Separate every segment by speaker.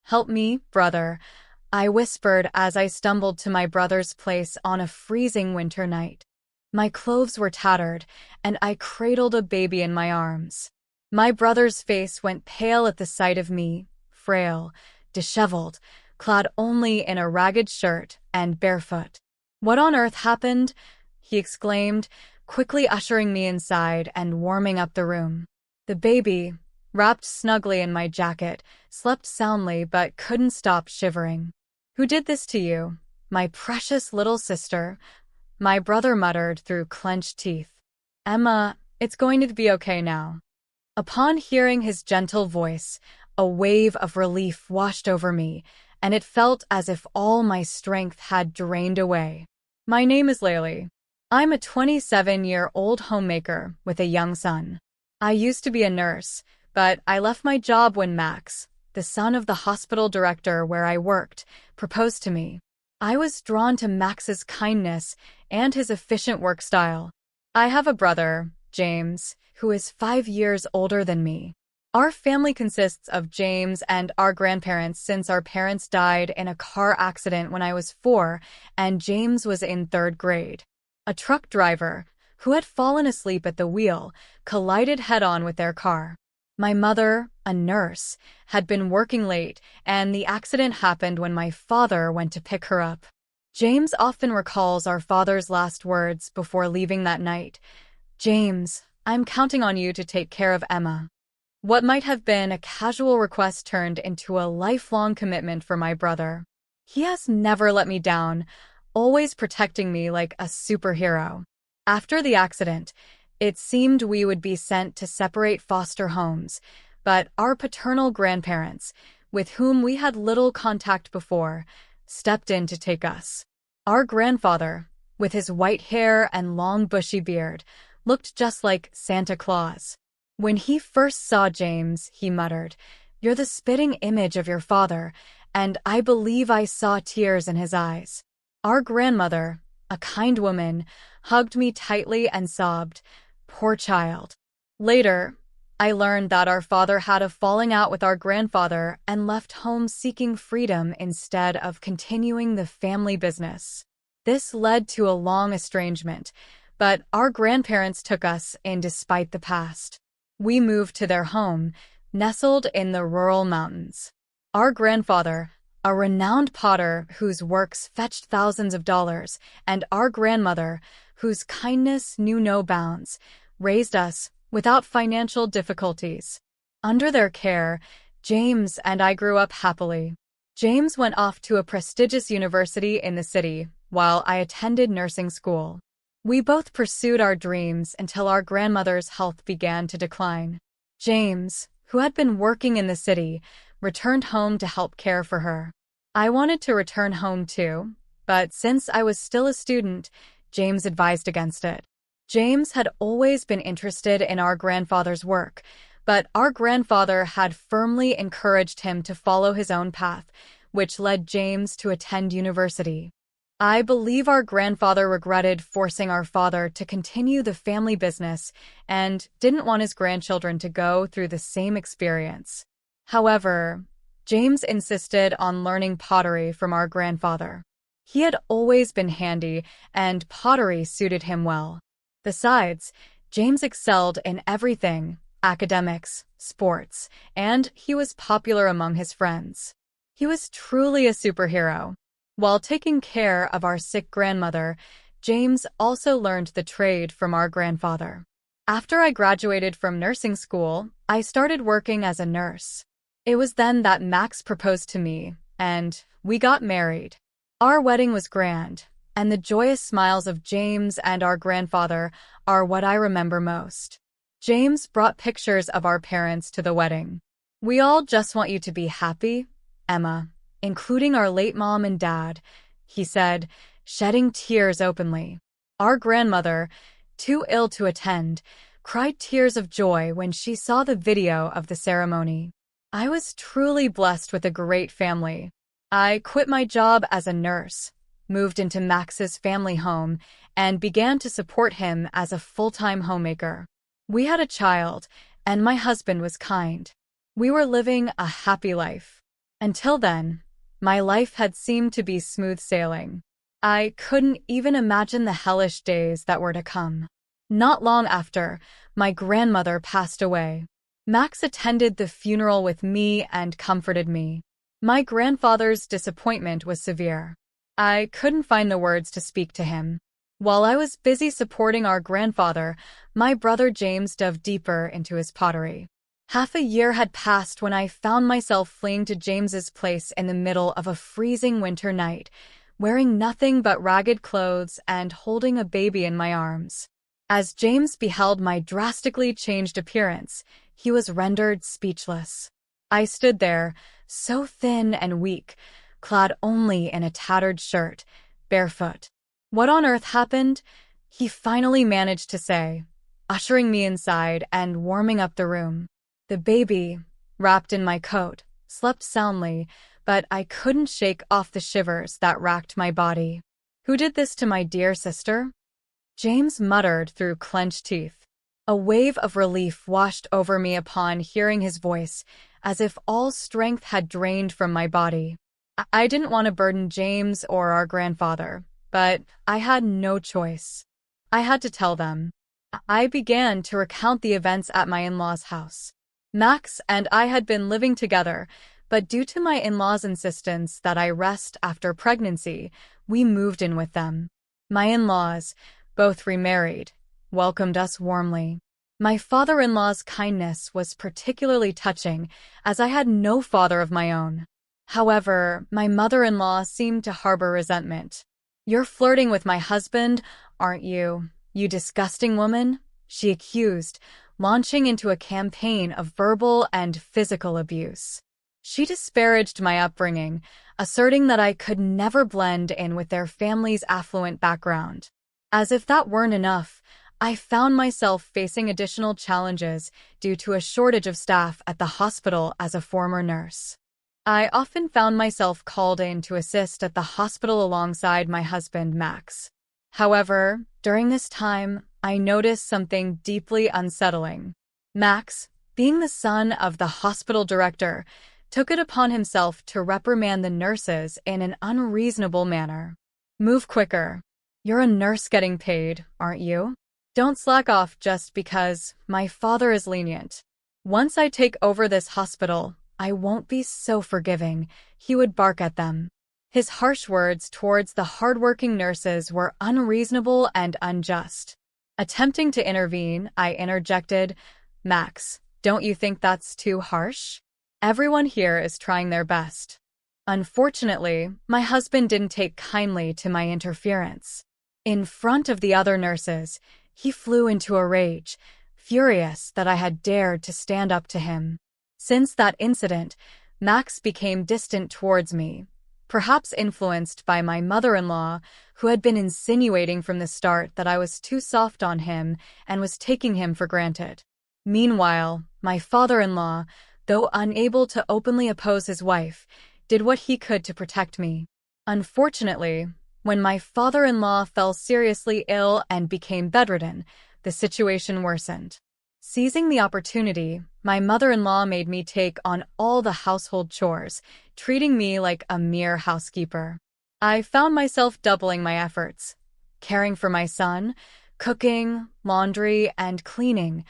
Speaker 1: "Help me, brother," I whispered as I stumbled to my brother's place on a freezing winter night. My clothes were tattered, and I cradled a baby in my arms. My brother's face went pale at the sight of me, frail, disheveled, clad only in a ragged shirt and barefoot. "What on earth happened?" he exclaimed, quickly ushering me inside and warming up the room. The baby, wrapped snugly in my jacket, slept soundly but couldn't stop shivering. "Who did this to you, my precious little sister?" my brother muttered through clenched teeth. "Emma, it's going to be okay now." Upon hearing his gentle voice, a wave of relief washed over me, and it felt as if all my strength had drained away. "My name is Laylee. I'm a 27-year-old homemaker with a young son. I used to be a nurse, but I left my job when Max, the son of the hospital director where I worked, proposed to me. I was drawn to Max's kindness and his efficient work style. I have a brother, James, who is 5 years older than me. Our family consists of James and our grandparents since our parents died in a car accident when I was 4 and James was in 3rd grade. A truck driver, who had fallen asleep at the wheel, collided head-on with their car. My mother, a nurse, had been working late, and the accident happened when my father went to pick her up. James often recalls our father's last words before leaving that night. "James, I'm counting on you to take care of Emma." What might have been a casual request turned into a lifelong commitment for my brother. He has never let me down, always protecting me like a superhero. After the accident, it seemed we would be sent to separate foster homes, but our paternal grandparents, with whom we had little contact before, stepped in to take us. Our grandfather, with his white hair and long bushy beard, looked just like Santa Claus. When he first saw James, he muttered, "You're the spitting image of your father," and I believe I saw tears in his eyes. Our grandmother, a kind woman, hugged me tightly and sobbed, "Poor child." Later, I learned that our father had a falling out with our grandfather and left home seeking freedom instead of continuing the family business. This led to a long estrangement, but our grandparents took us in despite the past. We moved to their home, nestled in the rural mountains. Our grandfather, a renowned potter whose works fetched thousands of dollars, and our grandmother, whose kindness knew no bounds, raised us without financial difficulties. Under their care, James and I grew up happily. James went off to a prestigious university in the city, while I attended nursing school. We both pursued our dreams until our grandmother's health began to decline. James, who had been working in the city, returned home to help care for her. I wanted to return home too, but since I was still a student, James advised against it. James had always been interested in our grandfather's work, but our grandfather had firmly encouraged him to follow his own path, which led James to attend university. I believe our grandfather regretted forcing our father to continue the family business and didn't want his grandchildren to go through the same experience. However, James insisted on learning pottery from our grandfather. He had always been handy, and pottery suited him well. Besides, James excelled in everything: academics, sports, and he was popular among his friends. He was truly a superhero. While taking care of our sick grandmother, James also learned the trade from our grandfather. After I graduated from nursing school, I started working as a nurse. It was then that Max proposed to me, and we got married. Our wedding was grand, and the joyous smiles of James and our grandfather are what I remember most. James brought pictures of our parents to the wedding. "We all just want you to be happy, Emma, including our late mom and dad," he said, shedding tears openly. Our grandmother, too ill to attend, cried tears of joy when she saw the video of the ceremony. I was truly blessed with a great family. I quit my job as a nurse, moved into Max's family home, and began to support him as a full-time homemaker. We had a child, and my husband was kind. We were living a happy life. Until then, my life had seemed to be smooth sailing. I couldn't even imagine the hellish days that were to come. Not long after, my grandmother passed away. Max attended the funeral with me and comforted me. My grandfather's disappointment was severe. I couldn't find the words to speak to him. While I was busy supporting our grandfather, my brother James dove deeper into his pottery. Half a year had passed when I found myself fleeing to James's place in the middle of a freezing winter night, wearing nothing but ragged clothes and holding a baby in my arms. As James beheld my drastically changed appearance, he was rendered speechless. I stood there, so thin and weak, clad only in a tattered shirt, barefoot. "What on earth happened?" he finally managed to say, ushering me inside and warming up the room. The baby, wrapped in my coat, slept soundly, but I couldn't shake off the shivers that racked my body. "Who did this to my dear sister?" James muttered through clenched teeth. A wave of relief washed over me upon hearing his voice, as if all strength had drained from my body. I didn't want to burden James or our grandfather, but I had no choice. I had to tell them. I began to recount the events at my in-laws' house. Max and I had been living together, but due to my in-laws' insistence that I rest after pregnancy, we moved in with them. My in-laws, both remarried, welcomed us warmly. My father-in-law's kindness was particularly touching, as I had no father of my own. However, my mother-in-law seemed to harbor resentment. "You're flirting with my husband, aren't you, you disgusting woman?" she accused, launching into a campaign of verbal and physical abuse. She disparaged my upbringing, asserting that I could never blend in with their family's affluent background. As if that weren't enough, I found myself facing additional challenges due to a shortage of staff at the hospital as a former nurse. I often found myself called in to assist at the hospital alongside my husband, Max. However, during this time, I noticed something deeply unsettling. Max, being the son of the hospital director, took it upon himself to reprimand the nurses in an unreasonable manner. "Move quicker. You're a nurse getting paid, aren't you? Don't slack off just because my father is lenient. Once I take over this hospital, I won't be so forgiving," he would bark at them. His harsh words towards the hardworking nurses were unreasonable and unjust. Attempting to intervene, I interjected, "Max, don't you think that's too harsh? Everyone here is trying their best." Unfortunately, my husband didn't take kindly to my interference. In front of the other nurses, he flew into a rage, furious that I had dared to stand up to him. Since that incident, Max became distant towards me, perhaps influenced by my mother-in-law, who had been insinuating from the start that I was too soft on him and was taking him for granted. Meanwhile, my father-in-law, though unable to openly oppose his wife, did what he could to protect me. Unfortunately, when my father-in-law fell seriously ill and became bedridden, the situation worsened. Seizing the opportunity, my mother-in-law made me take on all the household chores, treating me like a mere housekeeper. I found myself doubling my efforts, caring for my son, cooking, laundry, and cleaning,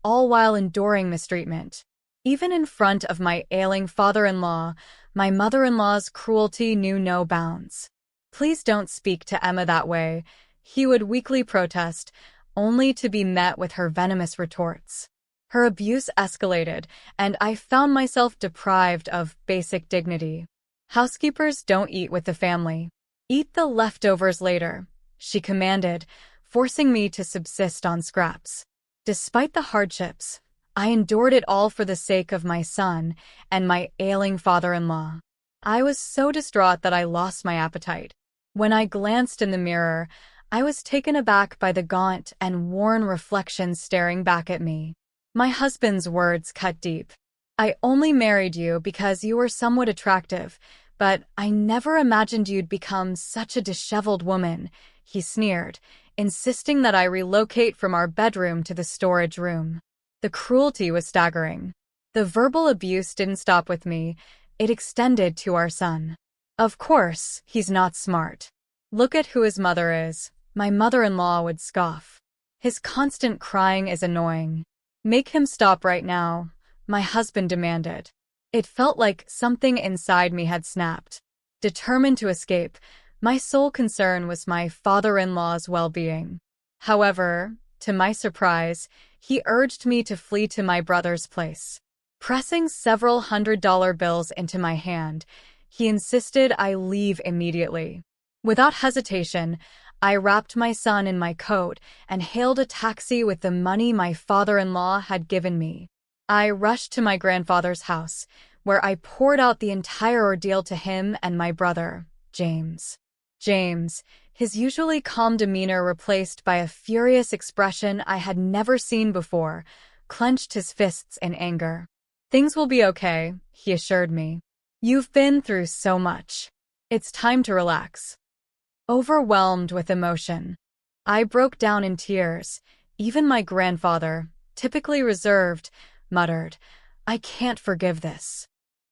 Speaker 1: all while enduring mistreatment. Even in front of my ailing father-in-law, my mother-in-law's cruelty knew no bounds. "Please don't speak to Emma that way," he would weakly protest, only to be met with her venomous retorts. Her abuse escalated, and I found myself deprived of basic dignity. "Housekeepers don't eat with the family. Eat the leftovers later," she commanded, forcing me to subsist on scraps. Despite the hardships, I endured it all for the sake of my son and my ailing father-in-law. I was so distraught that I lost my appetite. When I glanced in the mirror, I was taken aback by the gaunt and worn reflection staring back at me. My husband's words cut deep. "I only married you because you were somewhat attractive, but I never imagined you'd become such a disheveled woman," he sneered, insisting that I relocate from our bedroom to the storage room. The cruelty was staggering. The verbal abuse didn't stop with me. it extended to our son. Of course, he's not smart. Look at who his mother is. My mother-in-law would scoff. His constant crying is annoying. Make him stop right now, my husband demanded. It felt like something inside me had snapped. Determined to escape, my sole concern was my father-in-law's well-being. However, to my surprise, he urged me to flee to my brother's place. Pressing several $100 bills into my hand, he insisted I leave immediately. Without hesitation, I wrapped my son in my coat and hailed a taxi with the money my father-in-law had given me. I rushed to my grandfather's house, where I poured out the entire ordeal to him and my brother, James. James, his usually calm demeanor replaced by a furious expression I had never seen before, clenched his fists in anger. "Things will be okay," he assured me. "You've been through so much. It's time to relax." Overwhelmed with emotion, I broke down in tears. Even my grandfather, typically reserved, muttered, "I can't forgive this."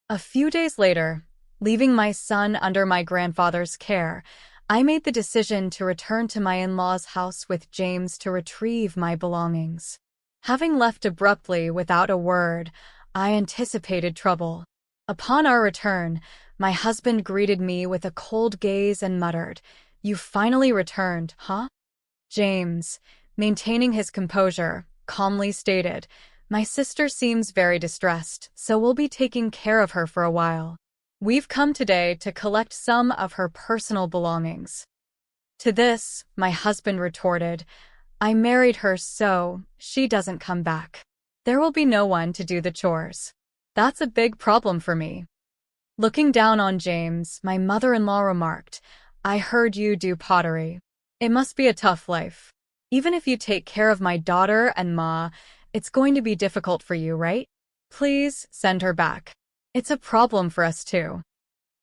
Speaker 1: A few days later, leaving my son under my grandfather's care, I made the decision to return to my in-laws' house with James to retrieve my belongings. Having left abruptly without a word, I anticipated trouble. Upon our return, my husband greeted me with a cold gaze and muttered, "You finally returned, huh?" James, maintaining his composure, calmly stated, "My sister seems very distressed, so we'll be taking care of her for a while. We've come today to collect some of her personal belongings." To this, my husband retorted, "I married her so she doesn't come back. There will be no one to do the chores. That's a big problem for me." Looking down on James, my mother-in-law remarked, "I heard you do pottery. It must be a tough life. Even if you take care of my daughter and Ma, it's going to be difficult for you, right? Please send her back. It's a problem for us too."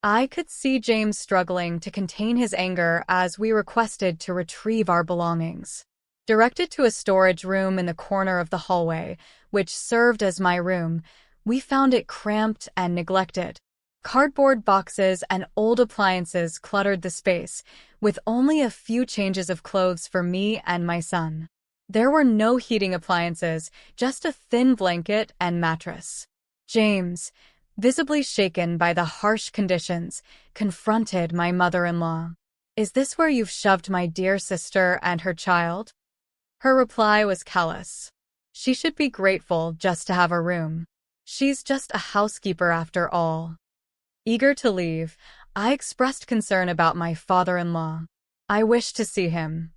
Speaker 1: I could see James struggling to contain his anger as we requested to retrieve our belongings. Directed to a storage room in the corner of the hallway, which served as my room, we found it cramped and neglected. Cardboard boxes and old appliances cluttered the space, with only a few changes of clothes for me and my son. There were no heating appliances, just a thin blanket and mattress. James, visibly shaken by the harsh conditions, confronted my mother-in-law. "Is this where you've shoved my dear sister and her child?" Her reply was callous. "She should be grateful just to have a room. She's just a housekeeper after all." Eager to leave, I expressed concern about my father-in-law. I wished to see him.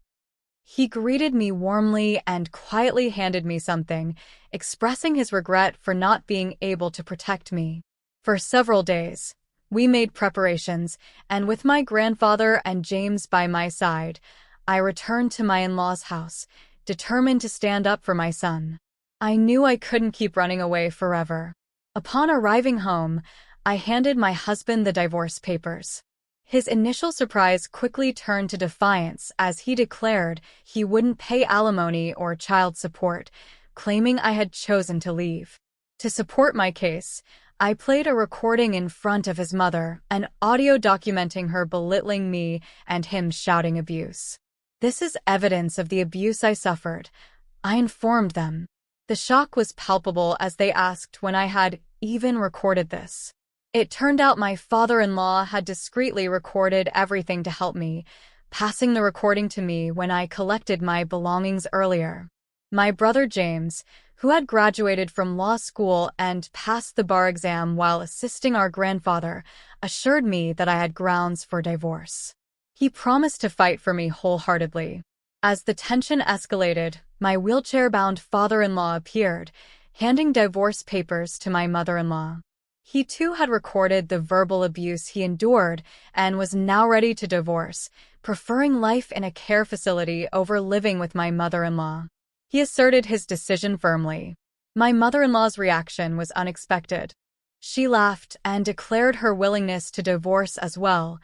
Speaker 1: He greeted me warmly and quietly handed me something, expressing his regret for not being able to protect me. For several days, we made preparations, and with my grandfather and James by my side, I returned to my in-laws' house, determined to stand up for my son. I knew I couldn't keep running away forever. Upon arriving home, I handed my husband the divorce papers. His initial surprise quickly turned to defiance as he declared he wouldn't pay alimony or child support, claiming I had chosen to leave. To support my case, I played a recording in front of his mother, an audio documenting her belittling me and him shouting abuse. "This is evidence of the abuse I suffered," I informed them. The shock was palpable as they asked when I had even recorded this. It turned out my father-in-law had discreetly recorded everything to help me, passing the recording to me when I collected my belongings earlier. My brother James, who had graduated from law school and passed the bar exam while assisting our grandfather, assured me that I had grounds for divorce. He promised to fight for me wholeheartedly. As the tension escalated, my wheelchair-bound father-in-law appeared, handing divorce papers to my mother-in-law. He too had recorded the verbal abuse he endured and was now ready to divorce, preferring life in a care facility over living with my mother-in-law. He asserted his decision firmly. My mother-in-law's reaction was unexpected. She laughed and declared her willingness to divorce as well,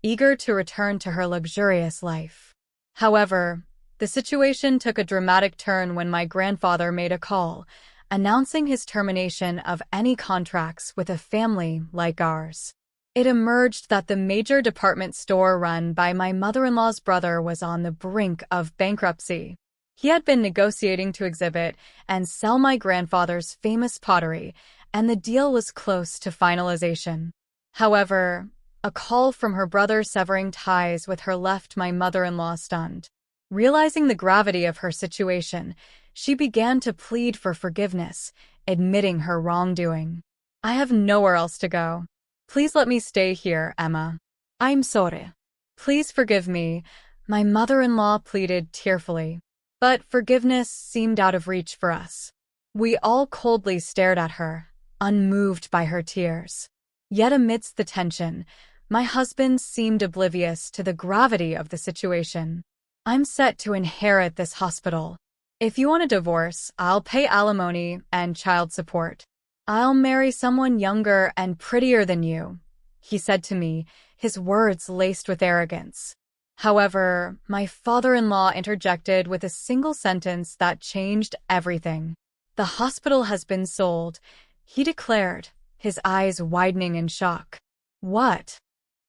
Speaker 1: eager to return to her luxurious life. However, the situation took a dramatic turn when my grandfather made a call, announcing his termination of any contracts with a family like ours. It emerged that the major department store run by my mother-in-law's brother was on the brink of bankruptcy. He had been negotiating to exhibit and sell my grandfather's famous pottery, and the deal was close to finalization. However, a call from her brother severing ties with her left my mother-in-law stunned. Realizing the gravity of her situation, she began to plead for forgiveness, admitting her wrongdoing. "I have nowhere else to go. Please let me stay here, Emma. I'm sorry. Please forgive me," my mother-in-law pleaded tearfully. But forgiveness seemed out of reach for us. We all coldly stared at her, unmoved by her tears. Yet amidst the tension, my husband seemed oblivious to the gravity of the situation. "I'm set to inherit this hospital. If you want a divorce, I'll pay alimony and child support. I'll marry someone younger and prettier than you," he said to me, his words laced with arrogance. However, my father-in-law interjected with a single sentence that changed everything. "The hospital has been sold," he declared, his eyes widening in shock. "What?"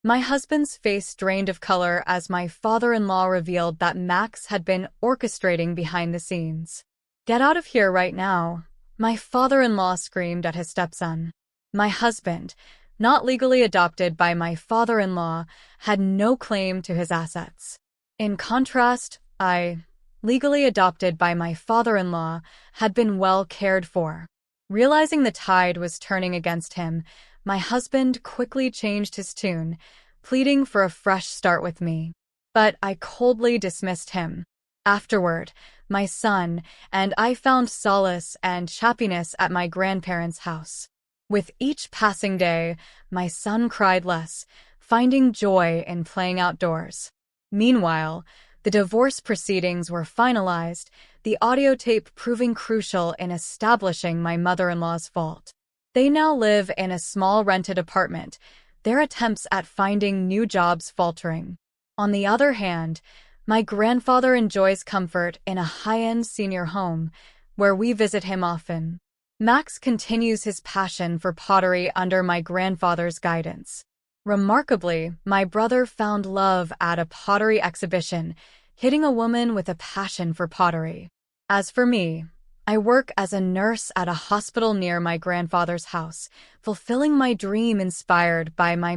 Speaker 1: My husband's face drained of color as my father-in-law revealed that Max had been orchestrating behind the scenes. "Get out of here right now," my father-in-law screamed at his stepson. My husband, not legally adopted by my father-in-law, had no claim to his assets. In contrast, I, legally adopted by my father-in-law, had been well cared for. Realizing the tide was turning against him, my husband quickly changed his tune, pleading for a fresh start with me. But I coldly dismissed him. Afterward, my son and I found solace and happiness at my grandparents' house. With each passing day, my son cried less, finding joy in playing outdoors. Meanwhile, the divorce proceedings were finalized, the audio tape proving crucial in establishing my mother-in-law's fault. They now live in a small rented apartment, their attempts at finding new jobs faltering. On the other hand, my grandfather enjoys comfort in a high-end senior home, where we visit him often. Max continues his passion for pottery under my grandfather's guidance. Remarkably, my brother found love at a pottery exhibition, hitting a woman with a passion for pottery. As for me, I work as a nurse at a hospital near my grandfather's house, fulfilling my dream inspired by my